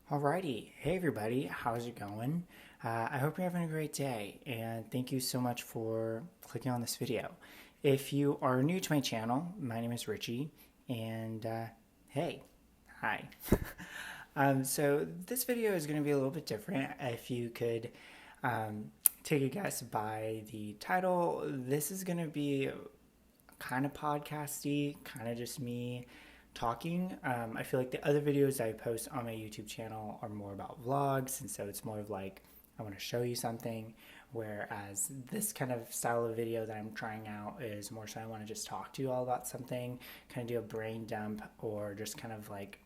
Alrighty, hey everybody, how's it going? I hope you're having a great day, and thank you so much for clicking on this video. If you are new to my channel, my name is Richie, and hey, hi. So this video is going to be a little bit different. If you could take a guess by the title, this is going to be kind of podcasty, kind of just me talking. I feel like the other videos I post on my YouTube channel are more about vlogs, and so it's more of like I want to show you something. Whereas this kind of style of video that I'm trying out is more so I want to just talk to you all about something, kind of do a brain dump, or just kind of like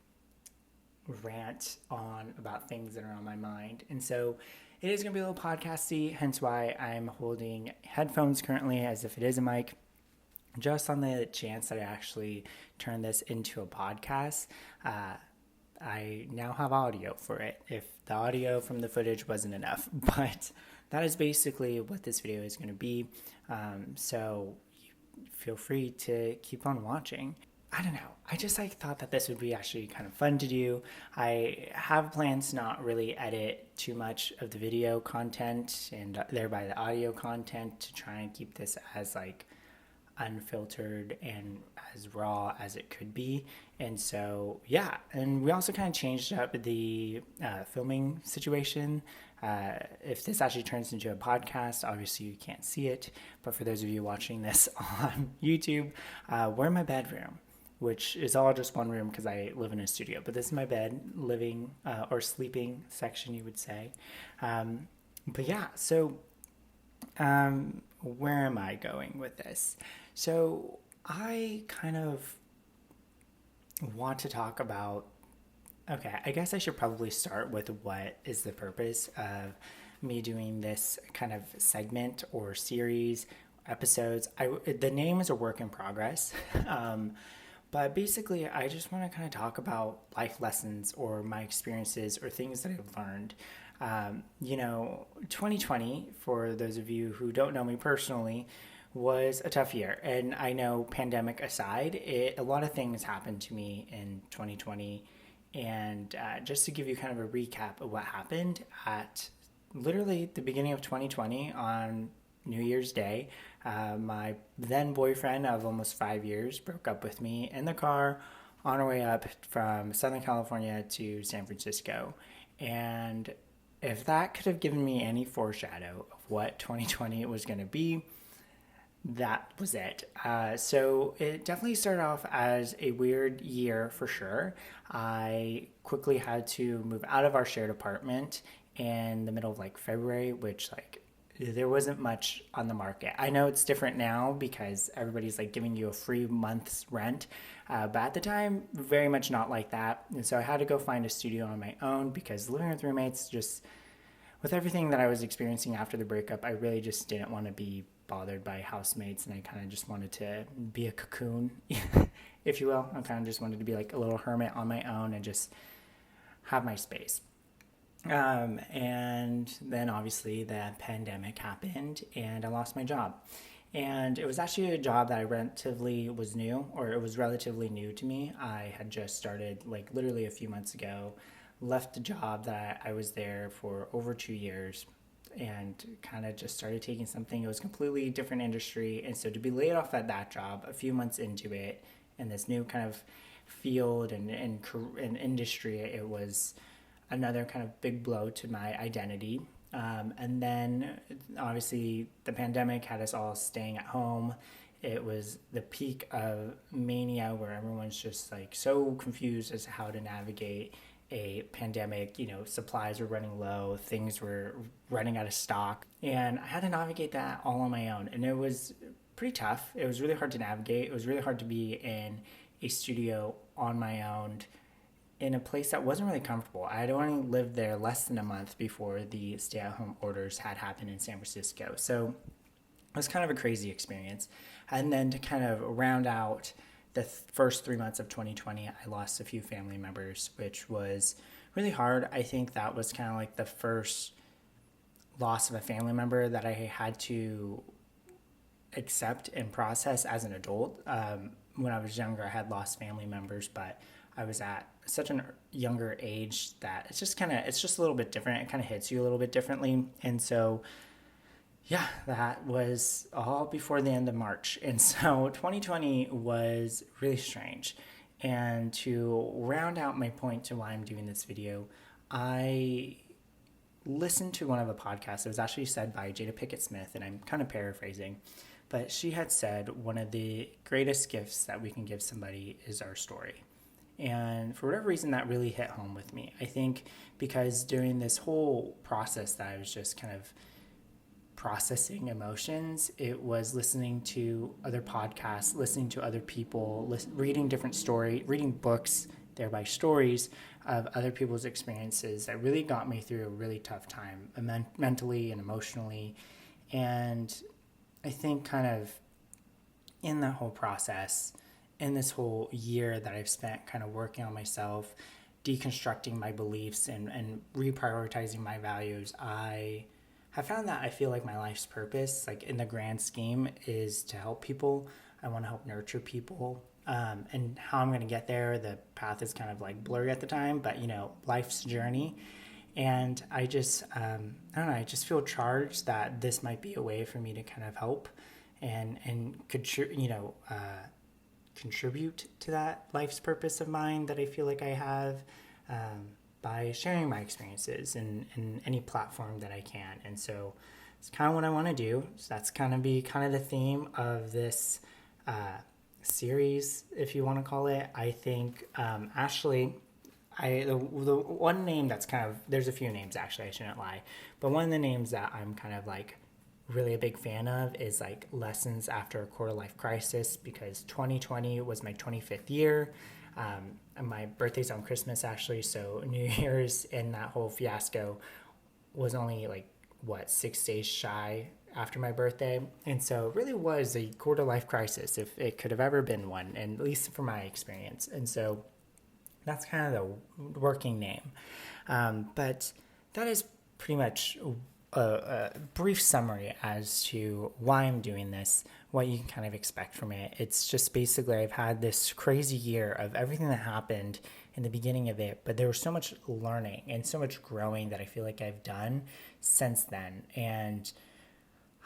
rant on about things that are on my mind. And so it is going to be a little podcasty, hence why I'm holding headphones currently as if it is a mic, just on the chance that I actually turn this into a podcast. I now have audio for it if the audio from the footage wasn't enough, but that is basically what this video is going to be. So feel free to keep on watching. I don't know. I just thought that this would be actually kind of fun to do. I have plans to not really edit too much of the video content and thereby the audio content to try and keep this as unfiltered and as raw as it could be. And so yeah, and we also kind of changed up the filming situation. If this actually turns into a podcast, obviously you can't see it, but for those of you watching this on YouTube, we're in my bedroom, which is all just one room because I live in a studio, but this is my bed, living or sleeping section, you would say. But yeah, so where am I going with this? So I kind of want to talk about, okay, I guess I should probably start with what is the purpose of me doing this kind of segment or series episodes. The name is a work in progress. But basically, I just want to kind of talk about life lessons or my experiences or things that I've learned. 2020, for those of you who don't know me personally, was a tough year. And I know, pandemic aside, a lot of things happened to me in 2020. And just to give you kind of a recap of what happened at literally the beginning of 2020 on New Year's Day, my then boyfriend of almost 5 years broke up with me in the car on our way up from Southern California to San Francisco. And if that could have given me any foreshadow of what 2020 was going to be, that was it. So it definitely started off as a weird year for sure. I quickly had to move out of our shared apartment in the middle of February, which there wasn't much on the market. I know it's different now because everybody's giving you a free month's rent, but at the time, very much not like that. And so I had to go find a studio on my own because living with roommates, just with everything that I was experiencing after the breakup, I really just didn't want to be bothered by housemates, and I kind of just wanted to be a cocoon, if you will. I kind of just wanted to be a little hermit on my own and just have my space. And then obviously the pandemic happened and I lost my job. And it was actually a job that it was relatively new to me. I had just started literally a few months ago, left the job that I was there for over 2 years and kind of just started taking something. It was a completely different industry. And so to be laid off at that job a few months into it in this new kind of field and industry, it was another kind of big blow to my identity. And then obviously the pandemic had us all staying at home. It was the peak of mania where everyone's just so confused as to how to navigate a pandemic. Supplies were running low, things were running out of stock, and I had to navigate that all on my own. And it was pretty tough. It was really hard to navigate. It was really hard to be in a studio on my own in a place that wasn't really comfortable. I had only lived there less than a month before the stay-at-home orders had happened in San Francisco. So it was kind of a crazy experience. And then to kind of round out the first 3 months of 2020, I lost a few family members, which was really hard. I think that was kind of the first loss of a family member that I had to accept and process as an adult. When I was younger, I had lost family members, but I was at such a younger age that it's just a little bit different. It kind of hits you a little bit differently. And so, yeah, that was all before the end of March. And so 2020 was really strange. And to round out my point to why I'm doing this video, I listened to one of the podcasts. It was actually said by Jada Pinkett Smith, and I'm kind of paraphrasing, but she had said one of the greatest gifts that we can give somebody is our story. And for whatever reason, that really hit home with me. I think because during this whole process that I was just kind of processing emotions, it was listening to other podcasts, listening to other people, reading different stories, reading books, thereby stories of other people's experiences that really got me through a really tough time mentally and emotionally. And I think kind of in that whole process, in this whole year that I've spent kind of working on myself, deconstructing my beliefs and reprioritizing my values, I have found that I feel like my life's purpose, like in the grand scheme, is to help people. I want to help nurture people. And how I'm going to get there, the path is kind of like blurry at the time, but life's journey. And I just, I don't know, I just feel charged that this might be a way for me to kind of help and contribute to that life's purpose of mine that I feel like I have, by sharing my experiences in any platform that I can. And so it's kind of what I want to do. So that's kind of the theme of this series, if you want to call it. I think Ashley, the one name that's kind of, there's a few names actually, I shouldn't lie, but one of the names that I'm kind of like really a big fan of is like Lessons After a Quarter Life Crisis, because 2020 was my 25th year. And my birthday's on Christmas actually, so New Year's and that whole fiasco was only 6 days shy after my birthday. And so it really was a quarter life crisis, if it could have ever been one, and at least for my experience. And so that's kind of the working name. But that is pretty much a brief summary as to why I'm doing this, what you can kind of expect from it. It's just basically I've had this crazy year of everything that happened in the beginning of it, but there was so much learning and so much growing that I feel like I've done since then. And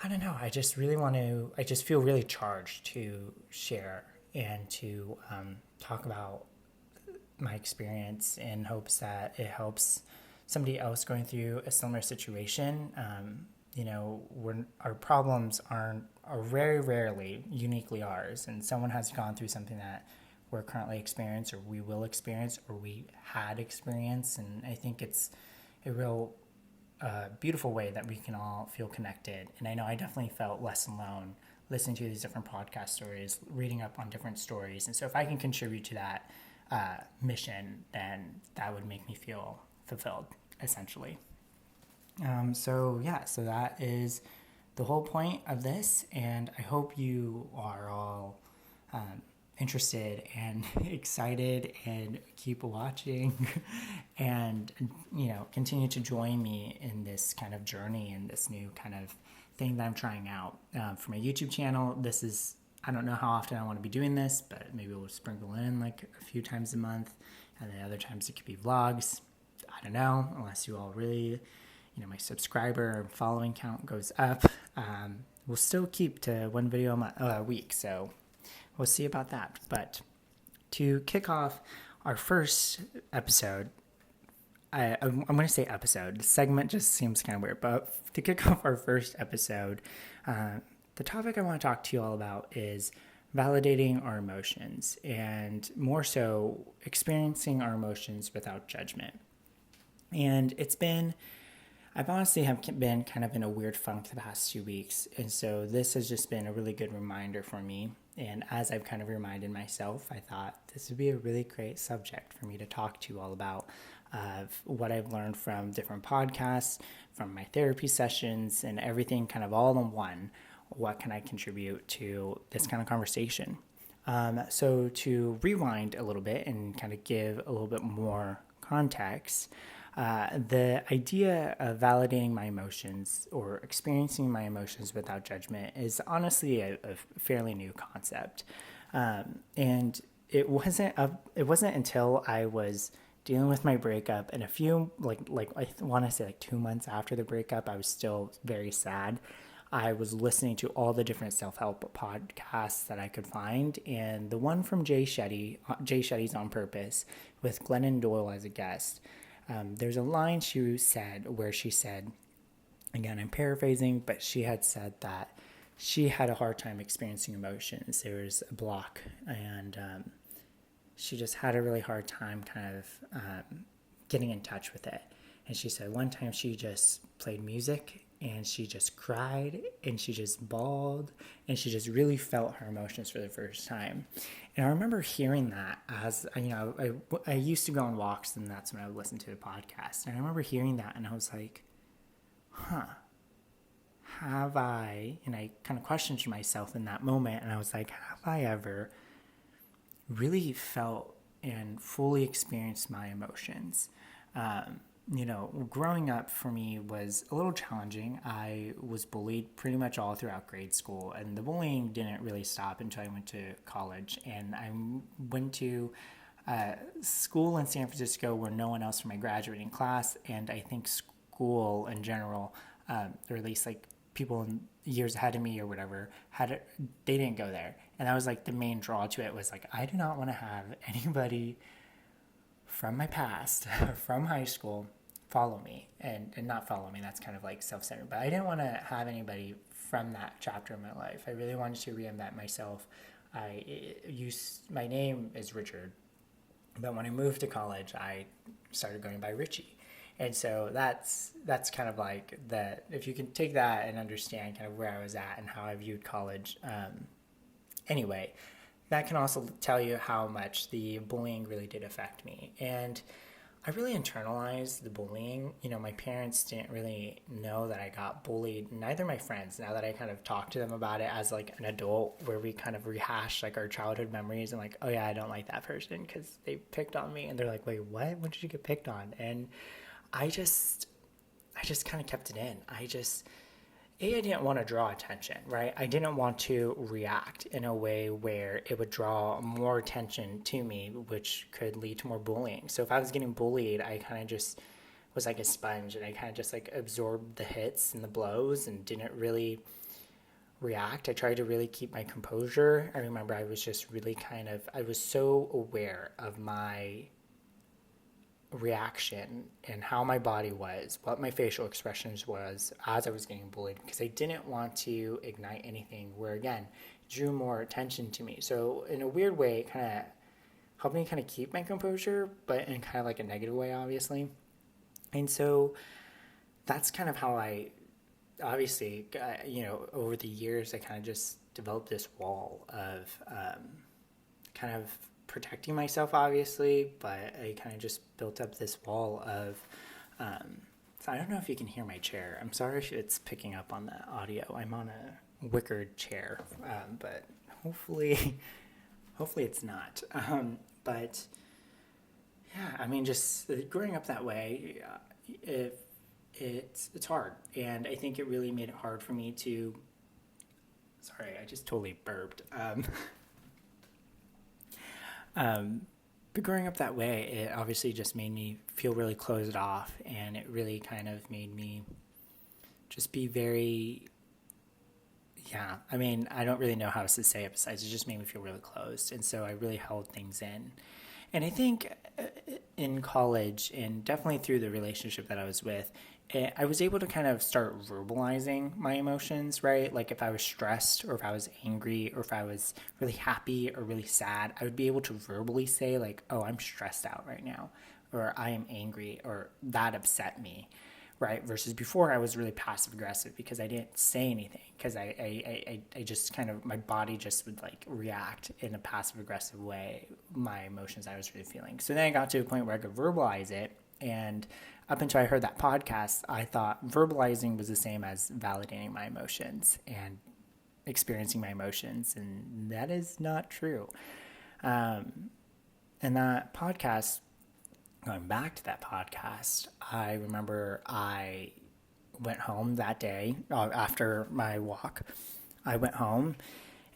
I don't know, I just feel really charged to share and to talk about my experience in hopes that it helps somebody else going through a similar situation. Our problems are very rarely uniquely ours, and someone has gone through something that we're currently experiencing, or we will experience, or we had experienced. And I think it's a real beautiful way that we can all feel connected. And I know I definitely felt less alone listening to these different podcast stories, reading up on different stories. And so if I can contribute to that mission, then that would make me feel fulfilled, essentially. So that is the whole point of this, and I hope you are all interested and excited and keep watching and continue to join me in this kind of journey and this new kind of thing that I'm trying out for my YouTube channel. This is, I don't know how often I want to be doing this, but maybe we'll sprinkle in like a few times a month, and then other times it could be vlogs. I don't know, unless you all really, my subscriber and following count goes up. We'll still keep to one video a week, so we'll see about that. But to kick off our first episode, I'm going to say episode. The segment just seems kind of weird, but to kick off our first episode, the topic I want to talk to you all about is validating our emotions, and more so experiencing our emotions without judgment. And I've honestly been kind of in a weird funk the past 2 weeks. And so this has just been a really good reminder for me. And as I've kind of reminded myself, I thought this would be a really great subject for me to talk to you all about, of what I've learned from different podcasts, from my therapy sessions, and everything kind of all in one. What can I contribute to this kind of conversation? So to rewind a little bit and kind of give a little bit more context, the idea of validating my emotions or experiencing my emotions without judgment is honestly a fairly new concept. And it wasn't until I was dealing with my breakup and a few I want to say like 2 months after the breakup, I was still very sad. I was listening to all the different self-help podcasts that I could find, and the one from Jay Shetty's On Purpose, with Glennon Doyle as a guest. There's a line she said where she said, again, I'm paraphrasing, but she had said that she had a hard time experiencing emotions. There was a block, and she just had a really hard time kind of getting in touch with it. And she said one time she just played music and she just cried and she just bawled and she just really felt her emotions for the first time. And I remember hearing that as, I used to go on walks, and that's when I would listen to the podcast. And I remember hearing that and I was like, have I, and I kind of questioned myself in that moment, and I was like, have I ever really felt and fully experienced my emotions? Growing up for me was a little challenging. I was bullied pretty much all throughout grade school, and the bullying didn't really stop until I went to college. And I went to school in San Francisco where no one else from my graduating class, and I think school in general, or at least like people in years ahead of me or whatever, they didn't go there. And that was like the main draw to it, was like, I do not want to have anybody from my past, from high school, follow me. And not follow me, that's kind of like self-centered, but I didn't want to have anybody from that chapter of my life. I really wanted to reinvent myself. My name is Richard, but when I moved to college, I started going by Richie. And so that's kind of like if you can take that and understand kind of where I was at and how I viewed college. Anyway, that can also tell you how much the bullying really did affect me. And I really internalized the bullying. My parents didn't really know that I got bullied, neither my friends, now that I kind of talk to them about it as like an adult, where we kind of rehash like our childhood memories and like, oh yeah, I don't like that person because they picked on me. And they're like, wait, what? When did you get picked on? And I just kind of kept it in. I didn't want to draw attention, right? I didn't want to react in a way where it would draw more attention to me, which could lead to more bullying. So if I was getting bullied, I kind of just was like a sponge, and I kind of just like absorbed the hits and the blows and didn't really react. I tried to really keep my composure. I remember I was just really I was so aware of my reaction and how my body was, what my facial expressions was as I was getting bullied, because I didn't want to ignite anything where, again, drew more attention to me. So in a weird way, it kind of helped me kind of keep my composure, but in kind of like a negative way, obviously. And so that's kind of how I, obviously, over the years, I kind of just developed this wall of kind of protecting myself, obviously, but I kind of just built up this wall of so I don't know if you can hear my chair. I'm sorry if it's picking up on the audio. I'm on a wicker chair, but hopefully it's not. But yeah, I mean, just growing up that way, it's hard, and I think it really made it hard for me to. Sorry, I just totally burped. But growing up that way, it obviously just made me feel really closed off, and it really kind of made me just be very, I mean, I don't really know how else to say it besides it just made me feel really closed, and so I really held things in. And I think in college, and definitely through the relationship that I was with, I was able to kind of start verbalizing my emotions, right? Like if I was stressed, or if I was angry, or if I was really happy or really sad, I would be able to verbally say like, oh, I'm stressed out right now, or I am angry, or that upset me, right? Versus before, I was really passive aggressive because I didn't say anything, because I just kind of, my body just would like react in a passive aggressive way, my emotions I was really feeling. So then I got to a point where I could verbalize it, and up until I heard that podcast, I thought verbalizing was the same as validating my emotions and experiencing my emotions, and that is not true. And that podcast, going back to that podcast, I remember I went home that day after my walk. I went home,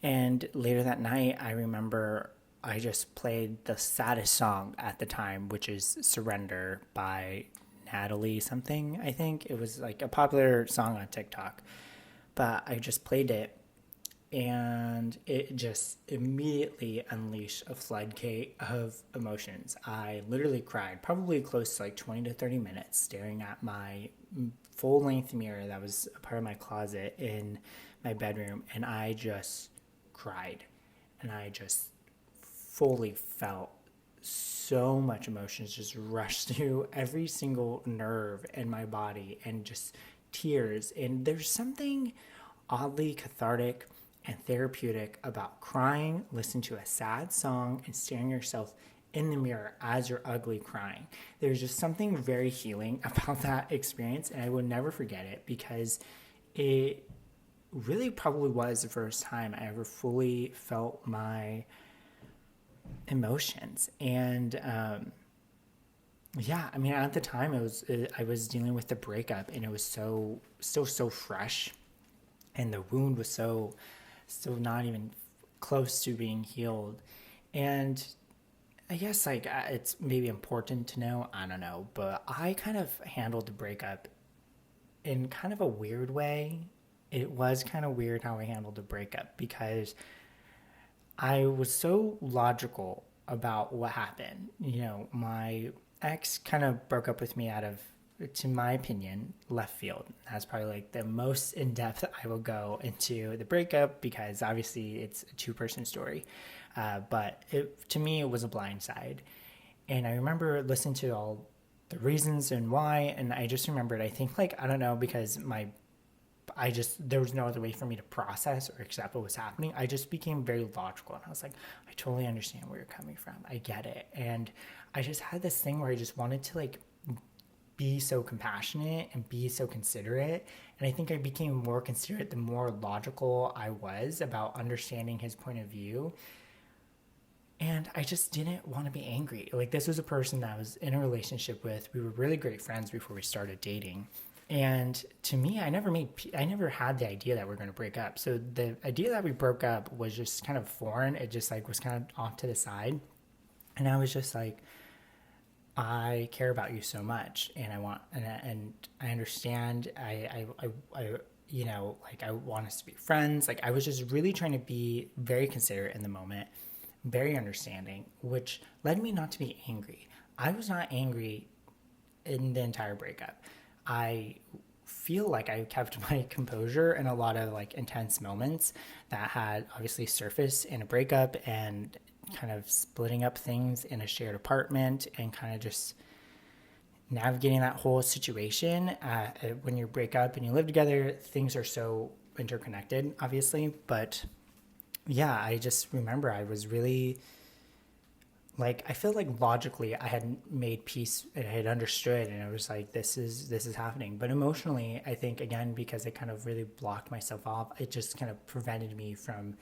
and later that night, I remember I just played the saddest song at the time, which is Surrender by Natalie something, I think. It was like a popular song on TikTok. But I just played it and it just immediately unleashed a floodgate of emotions. I literally cried, probably close to like 20 to 30 minutes, staring at my full length mirror that was a part of my closet in my bedroom, and I just cried. And I just fully felt so much emotions just rush through every single nerve in my body, and just tears. And there's something oddly cathartic and therapeutic about crying, listening to a sad song, and staring yourself in the mirror as you're ugly crying. There's just something very healing about that experience, and I will never forget it, because it really probably was the first time I ever fully felt my emotions. And yeah, I mean, at the time I was dealing with the breakup, and it was still so fresh, and the wound was so not even close to being healed. And I guess like it's maybe important to know, I don't know, but I kind of handled the breakup in kind of a weird way. It was kind of weird how I handled the breakup, because I was so logical about what happened. You know, my ex kind of broke up with me out of, to my opinion, left field. That's probably like the most in depth I will go into the breakup, because obviously it's a two-person story. But to me, it was a blindside. And I remember listening to all the reasons and why, and I just remembered, I think, like, I don't know, because there was no other way for me to process or accept what was happening. I just became very logical, and I was like, I totally understand where you're coming from. I get it. And I just had this thing where I just wanted to like be so compassionate and be so considerate. And I think I became more considerate the more logical I was about understanding his point of view. And I just didn't want to be angry. Like, this was a person that I was in a relationship with. We were really great friends before we started dating. And to me, I never had the idea that we're going to break up. So the idea that we broke up was just kind of foreign. It just like was kind of off to the side. And I was just like, I care about you so much, and I want, and I understand. You know, like, I want us to be friends. Like, I was just really trying to be very considerate in the moment, very understanding, which led me not to be angry. I was not angry in the entire breakup. I feel like I kept my composure in a lot of like intense moments that had obviously surfaced in a breakup, and kind of splitting up things in a shared apartment, and kind of just navigating that whole situation. When you break up and you live together, things are so interconnected, obviously. But yeah, I just remember I was really like, I feel like logically I had made peace and I had understood, and I was like, this is happening. But emotionally, I think, again, because I kind of really blocked myself off, it just kind of prevented me from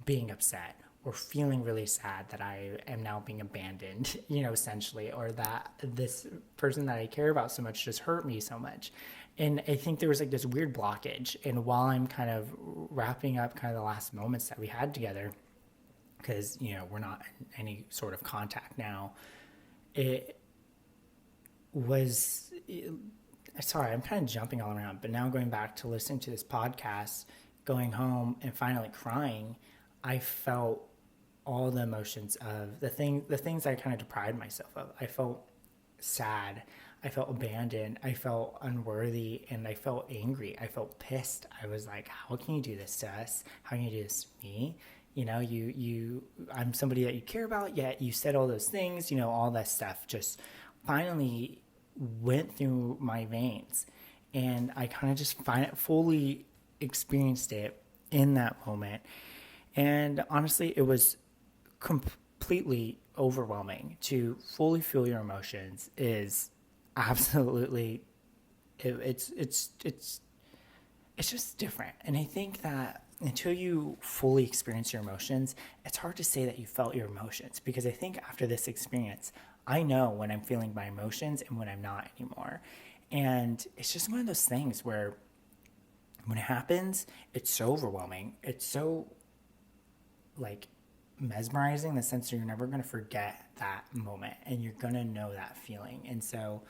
being upset or feeling really sad that I am now being abandoned, you know, essentially, or that this person that I care about so much just hurt me so much. And I think there was like this weird blockage. And while I'm kind of wrapping up kind of the last moments that we had together, because, you know, we're not in any sort of contact now, sorry, I'm kind of jumping all around, but now going back to listening to this podcast, going home and finally crying, I felt all the emotions of the things I kind of deprived myself of. I felt sad, I felt abandoned, I felt unworthy, and I felt angry. I felt pissed. I was like, how can you do this to us? How can you do this to me? You know, I'm somebody that you care about, yet you said all those things, you know, all that stuff just finally went through my veins. And I kind of just fully experienced it in that moment. And honestly, it was completely overwhelming. To fully feel your emotions is absolutely, it's just different. And I think that until you fully experience your emotions, it's hard to say that you felt your emotions, because I think after this experience, I know when I'm feeling my emotions and when I'm not anymore. And it's just one of those things where when it happens, it's so overwhelming. It's so like mesmerizing in the sense that you're never going to forget that moment and you're going to know that feeling. And so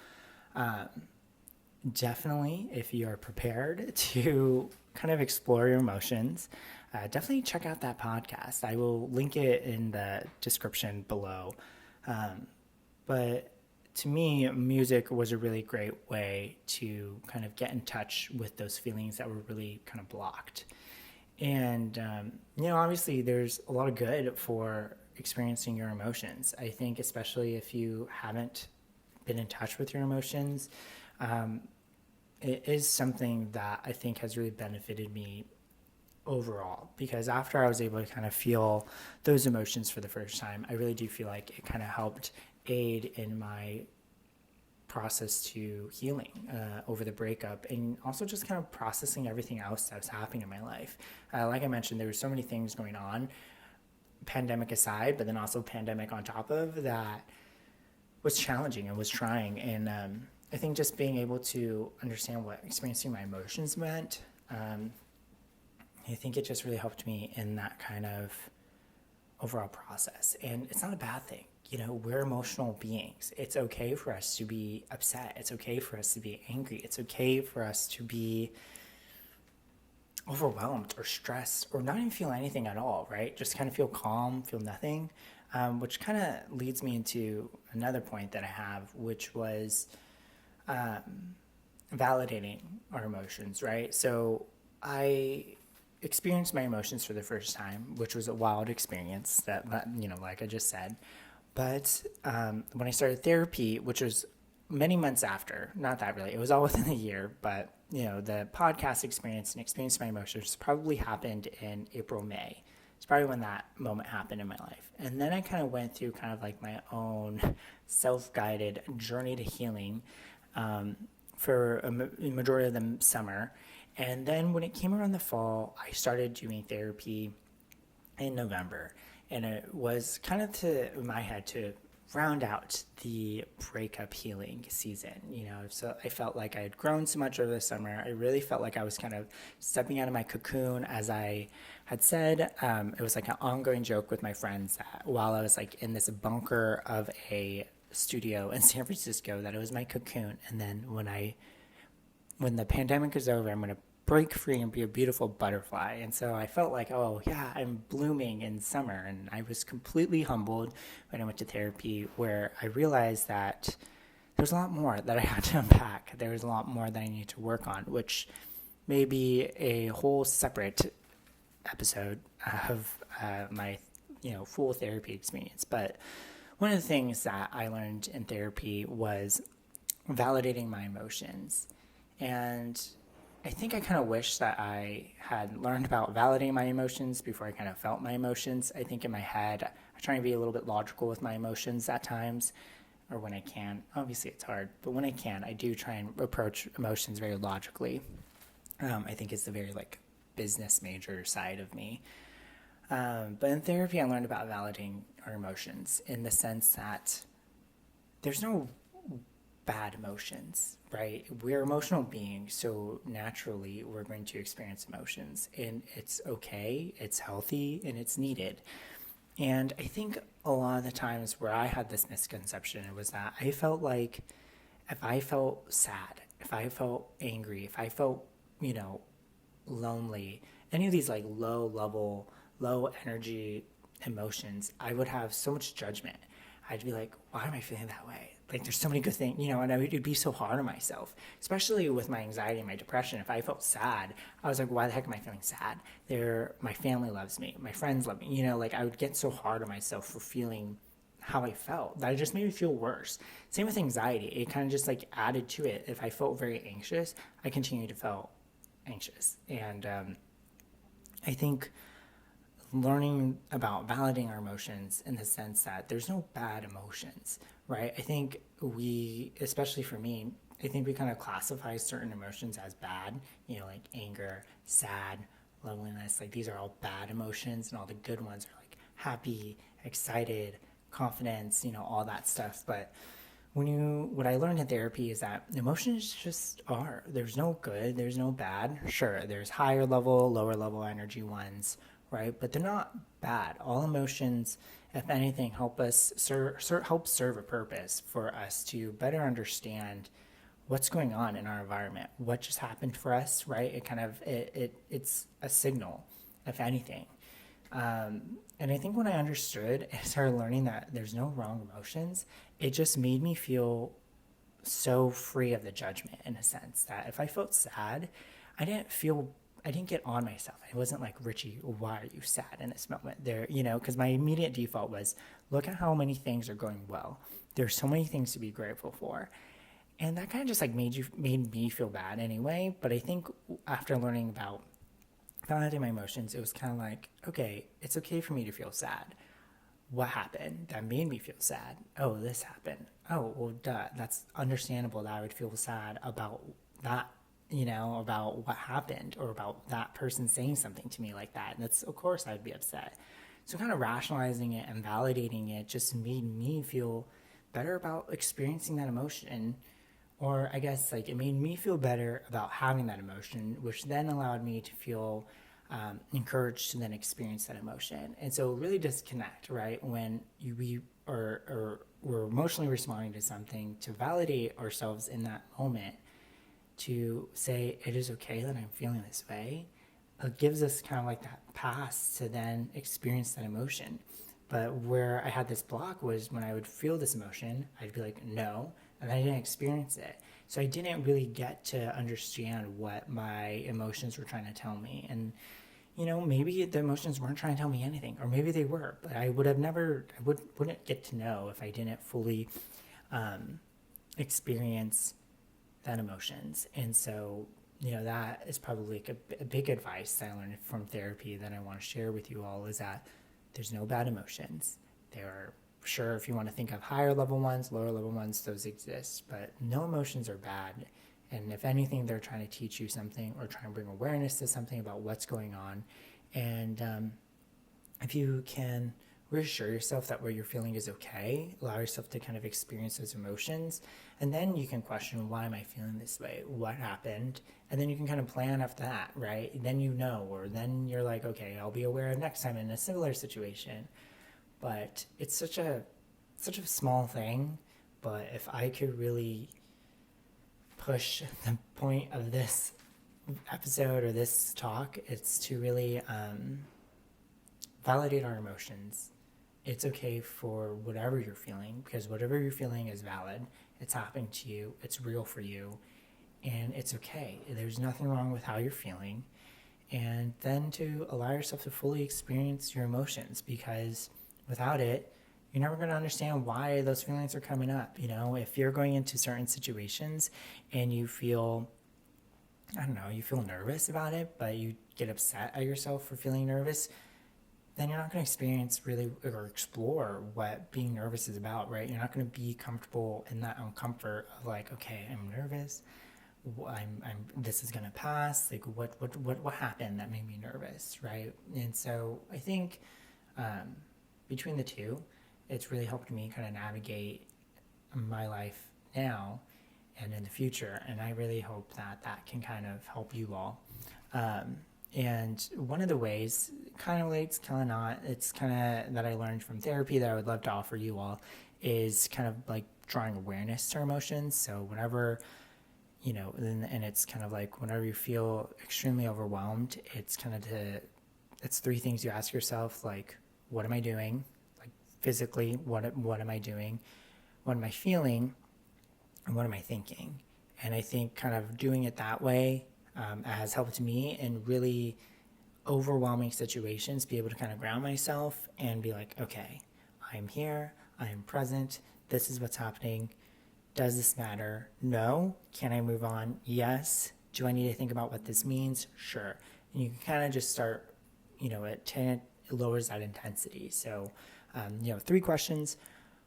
definitely, if you are prepared to kind of explore your emotions, definitely check out that podcast. I will link it in the description below. But to me, music was a really great way to kind of get in touch with those feelings that were really kind of blocked. And, obviously there's a lot of good for experiencing your emotions. I think especially if you haven't been in touch with your emotions, it is something that I think has really benefited me overall, because after I was able to kind of feel those emotions for the first time, I really do feel like it kind of helped aid in my process to healing over the breakup, and also just kind of processing everything else that was happening in my life. Like I mentioned, there were so many things going on, pandemic aside, but then also pandemic on top of that was challenging and was trying. And I think just being able to understand what experiencing my emotions meant, I think it just really helped me in that kind of overall process. And it's not a bad thing. We're emotional beings. It's okay for us to be upset. It's okay for us to be angry. It's okay for us to be overwhelmed or stressed or not even feel anything at all, right? Just kind of feel calm, feel nothing, which kind of leads me into another point that I have, which was validating our emotions, right? So I experienced my emotions for the first time, which was a wild experience that, like I just said. But when I started therapy, which was many months after, not that really, it was all within a year, but, the podcast experience and experiencing my emotions probably happened in April, May. It's probably when that moment happened in my life. And then I kind of went through kind of like my own self-guided journey to healing for a majority of the summer. And then when it came around the fall, I started doing therapy in November. And it was kind of in my head to round out the breakup healing season. So I felt like I had grown so much over the summer. I really felt like I was kind of stepping out of my cocoon, as I had said. It was like an ongoing joke with my friends that while I was like in this bunker of a studio in San Francisco, that it was my cocoon. And then when the pandemic is over, I'm going to break free and be a beautiful butterfly. And so I felt like, oh yeah, I'm blooming in summer. And I was completely humbled when I went to therapy, where I realized that there's a lot more that I had to unpack. There was a lot more that I needed to work on, which may be a whole separate episode of my full therapy experience. But one of the things that I learned in therapy was validating my emotions. And I think I kind of wish that I had learned about validating my emotions before I kind of felt my emotions. I think in my head, I try and be a little bit logical with my emotions at times, or when I can. Obviously, it's hard, but when I can, I do try and approach emotions very logically. I think it's the very business major side of me. But in therapy, I learned about validating our emotions in the sense that there's no bad emotions, right? We're emotional beings, so naturally we're going to experience emotions, and it's okay, it's healthy, and it's needed. And I think a lot of the times where I had this misconception, it was that I felt like if I felt sad, if I felt angry, if I felt, lonely, any of these low level, low energy emotions, I would have so much judgment. I'd be like, why am I feeling that way? There's so many good things, and I would be so hard on myself, especially with my anxiety and my depression. If I felt sad, I was like, why the heck am I feeling sad? My family loves me. My friends love me. I would get so hard on myself for feeling how I felt. That just made me feel worse. Same with anxiety. It kind of just added to it. If I felt very anxious, I continued to feel anxious. And I think learning about validating our emotions in the sense that there's no bad emotions, right? I think especially for me, I think we kind of classify certain emotions as bad, like anger, sad, loneliness. These are all bad emotions, and all the good ones are happy, excited, confidence, all that stuff. But what I learned in therapy is that emotions just are. There's no good, there's no bad. Sure, there's higher level, lower level energy ones, right? But they're not bad. All emotions, if anything, help serve a purpose for us to better understand what's going on in our environment, what just happened for us, right? It's a signal, if anything. And I think when I understood and started learning that there's no wrong emotions, it just made me feel so free of the judgment, in a sense that if I felt sad, I didn't get on myself. I wasn't like, Richie, why are you sad in this moment? Because my immediate default was, look at how many things are going well. There's so many things to be grateful for. And that kind of just like made me feel bad anyway. But I think after learning about validating my emotions, it was kind of like, okay, it's okay for me to feel sad. What happened that made me feel sad? Oh, this happened. Oh, well, duh. That's understandable that I would feel sad about that, about what happened, or about that person saying something to me like that. And that's, of course, I'd be upset. So kind of rationalizing it and validating it just made me feel better about experiencing that emotion. Or I guess like it made me feel better about having that emotion, which then allowed me to feel encouraged to then experience that emotion. And so it really does connect, right? When we're emotionally responding to something, to validate ourselves in that moment, to say it is okay that I'm feeling this way, it gives us kind of like that pass to then experience that emotion. But where I had this block was when I would feel this emotion, I'd be like, no, and I didn't experience it. So I didn't really get to understand what my emotions were trying to tell me. And, maybe the emotions weren't trying to tell me anything, or maybe they were, but I wouldn't get to know if I didn't fully experience that emotions. And so, that is probably like a big advice that I learned from therapy that I want to share with you all, is that there's no bad emotions. There are, sure, if you want to think of higher level ones, lower level ones, those exist, but no emotions are bad. And if anything, they're trying to teach you something or try and bring awareness to something about what's going on. And if you can reassure yourself that what you're feeling is okay, allow yourself to kind of experience those emotions, and then you can question, why am I feeling this way? What happened? And then you can kind of plan after that, right? Then or then you're like, okay, I'll be aware of next time in a similar situation. But it's such a small thing. But if I could really push the point of this episode or this talk, it's to really validate our emotions. It's okay for whatever you're feeling, because whatever you're feeling is valid. It's happening to you. It's real for you. And it's okay. There's nothing wrong with how you're feeling. And then to allow yourself to fully experience your emotions, because without it, you're never going to understand why those feelings are coming up. If you're going into certain situations and you feel, you feel nervous about it, but you get upset at yourself for feeling nervous, then you're not going to experience really or explore what being nervous is about, right? You're not going to be comfortable in that uncomfort of like, okay, I'm nervous. This is going to pass. Like what happened that made me nervous, right? And so I think between the two, it's really helped me kind of navigate my life now and in the future. And I really hope that can kind of help you all. And one of the ways, kind of relates, kind of not, it's kind of that I learned from therapy that I would love to offer you all, is kind of like drawing awareness to our emotions. So whenever, and it's kind of like whenever you feel extremely overwhelmed, it's kind of it's three things you ask yourself, like, what am I doing? Like physically, what am I doing? What am I feeling? And what am I thinking? And I think kind of doing it that way has helped me in really overwhelming situations be able to kind of ground myself and be like, okay, I'm here, I am present, this is what's happening. Does this matter? No. Can I move on? Yes. Do I need to think about what this means? Sure. And you can kind of just start, it lowers that intensity. So, 3 questions.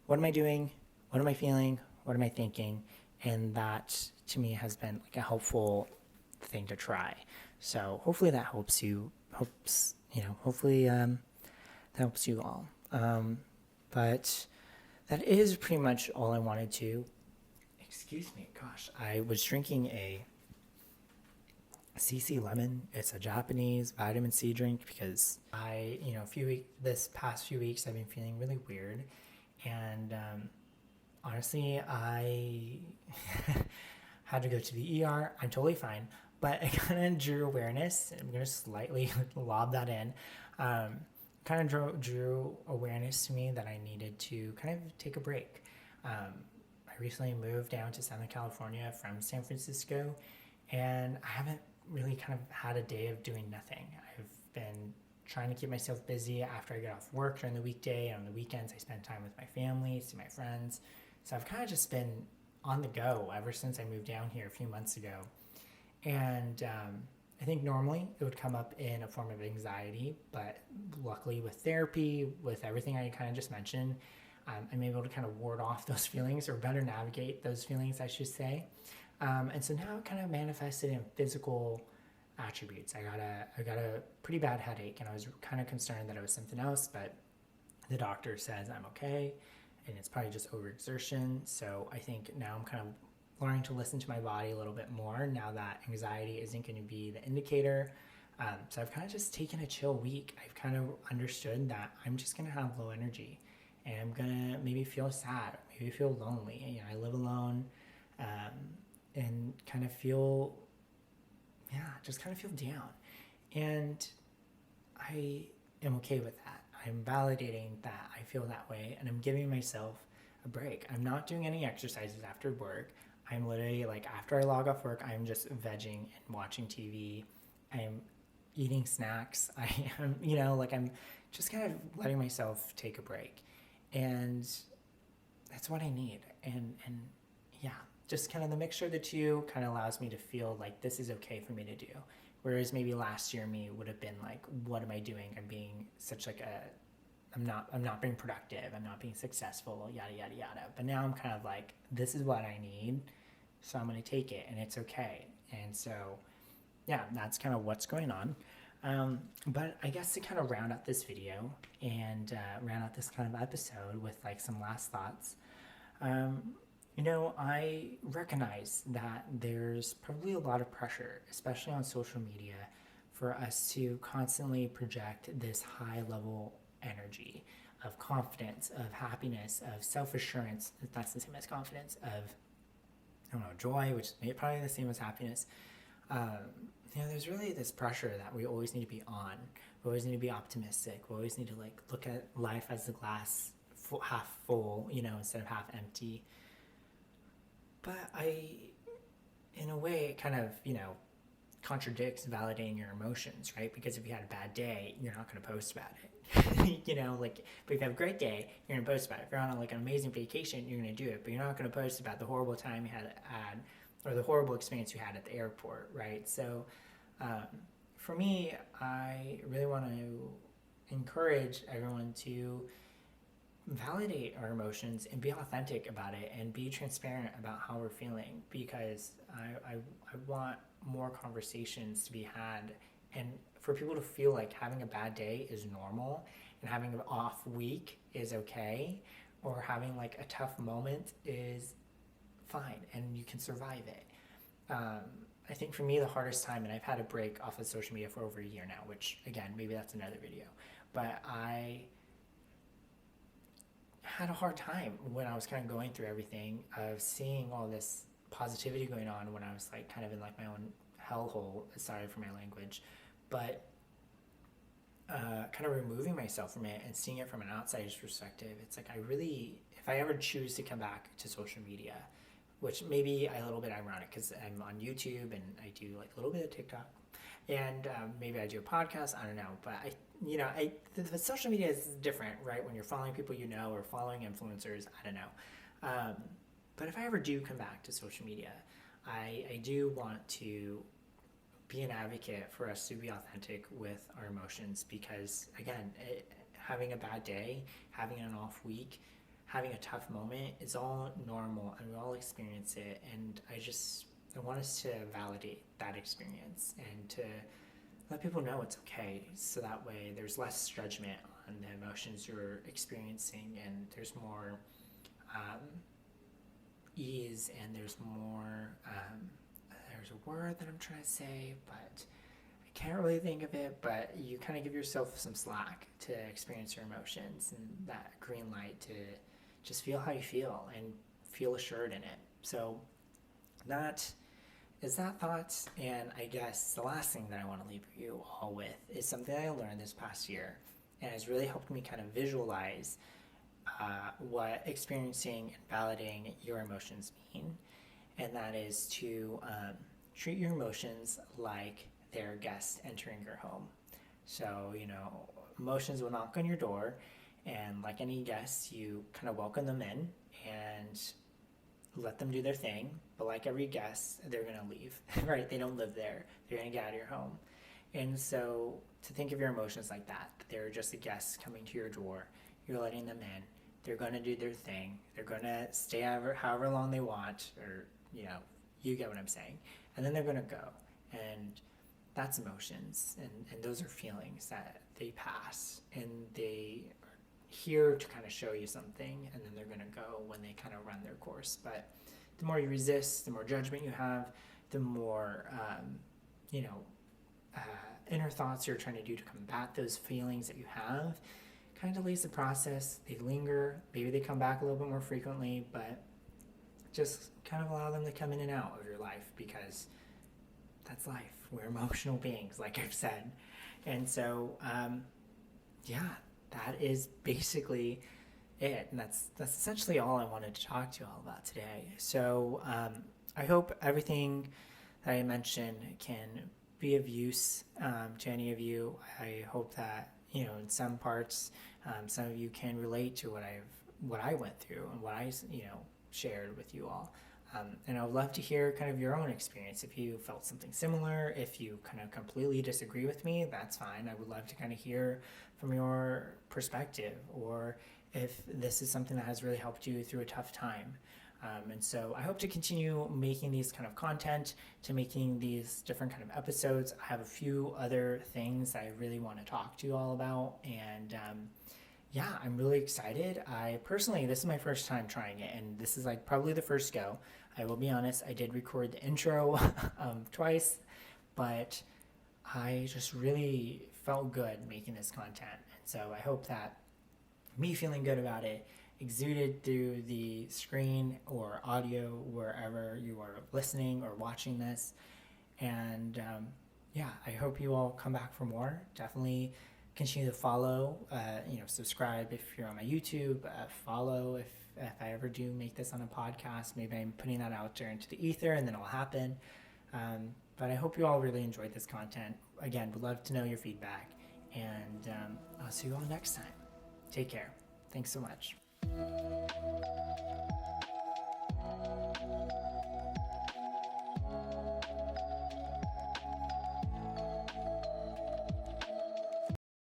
What am I doing? What am I feeling? What am I thinking? And that to me has been like a helpful thing to try. So hopefully that helps you. Hopefully that helps you all. But that is pretty much all I wanted to. Excuse me, gosh, I was drinking a CC Lemon. It's a Japanese vitamin C drink because this past few weeks I've been feeling really weird, and honestly, I had to go to the ER. I'm totally fine, but it kind of drew awareness. I'm going to slightly lob that in. Kind of drew awareness to me that I needed to kind of take a break. I recently moved down to Southern California from San Francisco, and I haven't really kind of had a day of doing nothing. I've been trying to keep myself busy after I get off work during the weekday, and on the weekends I spend time with my family, see my friends. So I've kind of just been on the go ever since I moved down here a few months ago. And I think normally it would come up in a form of anxiety, but luckily with therapy, with everything I kind of just mentioned, I'm able to kind of ward off those feelings, or better navigate those feelings, I should say. And so now it kind of manifested in physical attributes. I got a pretty bad headache, and I was kind of concerned that it was something else, but the doctor says I'm okay, and it's probably just overexertion. So I think now I'm kind of learning to listen to my body a little bit more now that anxiety isn't going to be the indicator. So I've kind of just taken a chill week. I've kind of understood that I'm just going to have low energy, and I'm going to maybe feel sad, maybe feel lonely. You know, I live alone, and kind of feel, just kind of feel down. And I am okay with that. I'm validating that I feel that way, and I'm giving myself a break. I'm not doing any exercises after work. I'm literally like, after I log off work, I'm just vegging and watching TV. I'm eating snacks. I am, I'm just kind of letting myself take a break. And that's what I need. And just kind of the mixture of the two kind of allows me to feel like this is okay for me to do. Whereas maybe last year me would have been like, what am I doing? I'm being such like I'm not being productive. I'm not being successful, yada, yada, yada. But now I'm kind of like, this is what I need, so I'm going to take it, and it's okay. And so, that's kind of what's going on. But I guess to kind of round out this video and round out this kind of episode with like some last thoughts, I recognize that there's probably a lot of pressure, especially on social media, for us to constantly project this high level energy of confidence, of happiness, of self-assurance. That's the same as confidence. Of joy, which is probably the same as happiness. There's really this pressure that we always need to be on. We always need to be optimistic. We always need to like look at life as the glass half full, instead of half empty. But in a way, it kind of, contradicts validating your emotions, right? Because if you had a bad day, you're not going to post about it. But if you have a great day, you're going to post about it. If you're on an amazing vacation, you're going to do it, but you're not going to post about the horrible time you had or the horrible experience you had at the airport, right? So for me, I really want to encourage everyone to validate our emotions and be authentic about it and be transparent about how we're feeling, because I want more conversations to be had, and for people to feel like having a bad day is normal and having an off week is okay, or having like a tough moment is fine and you can survive it. I think for me the hardest time, and I've had a break off of social media for over a year now, which again, maybe that's another video, but I had a hard time when I was kind of going through everything, of seeing all this positivity going on when I was like kind of in like my own hellhole, sorry for my language, but kind of removing myself from it and seeing it from an outsider's perspective. It's like, if I ever choose to come back to social media, which may be a little bit ironic because I'm on YouTube and I do like a little bit of TikTok, and maybe I do a podcast, I don't know, but the social media is different, right? When you're following people or following influencers, I don't know. But if I ever do come back to social media, I do want to be an advocate for us to be authentic with our emotions, because again, having a bad day, having an off week, having a tough moment is all normal, and we all experience it. And I want us to validate that experience and to let people know it's okay, so that way there's less judgment on the emotions you're experiencing, and there's more ease, and there's there's a word that I'm trying to say, but I can't really think of it. But you kind of give yourself some slack to experience your emotions and that green light to just feel how you feel and feel assured in it. So that is that thoughts. And I guess the last thing that I want to leave you all with is something I learned this past year and has really helped me kind of visualize what experiencing and validating your emotions mean. And that is to treat your emotions like they're guests entering your home. So, emotions will knock on your door, and like any guest, you kind of welcome them in and let them do their thing. But like every guest, they're going to leave, right? They don't live there. They're going to get out of your home. And so to think of your emotions like that, they're just a guest coming to your door. You're letting them in. They're going to do their thing. They're going to stay however long they want, or, you get what I'm saying. And then they're going to go. And that's emotions. And those are feelings that they pass. And they are here to kind of show you something. And then they're going to go when they kind of run their course. But the more you resist, the more judgment you have, the more, inner thoughts you're trying to do to combat those feelings that you have. Kind of delays the process. They linger. Maybe they come back a little bit more frequently, but just kind of allow them to come in and out of your life, because that's life. We're emotional beings, like I've said. And so, that is basically it. And that's essentially all I wanted to talk to you all about today. So I hope everything that I mentioned can be of use to any of you. I hope that, in some parts, some of you can relate to what I went through and what I, shared with you all. And I would love to hear kind of your own experience. If you felt something similar, if you kind of completely disagree with me, that's fine. I would love to kind of hear from your perspective, or if this is something that has really helped you through a tough time. And so I hope to continue making these kind of content, to making these different kind of episodes. I have a few other things that I really want to talk to you all about. And I'm really excited. This is my first time trying it, and this is like probably the first go. I will be honest, I did record the intro twice, but I just really felt good making this content. And so I hope that me feeling good about it exuded through the screen or audio wherever you are listening or watching this. And I hope you all come back for more. Definitely continue to follow, subscribe if you're on my YouTube, follow if I ever do make this on a podcast. Maybe I'm putting that out there into the ether and then it'll happen. But I hope you all really enjoyed this content. Again, would love to know your feedback, and I'll see you all next time. Take care. Thanks so much.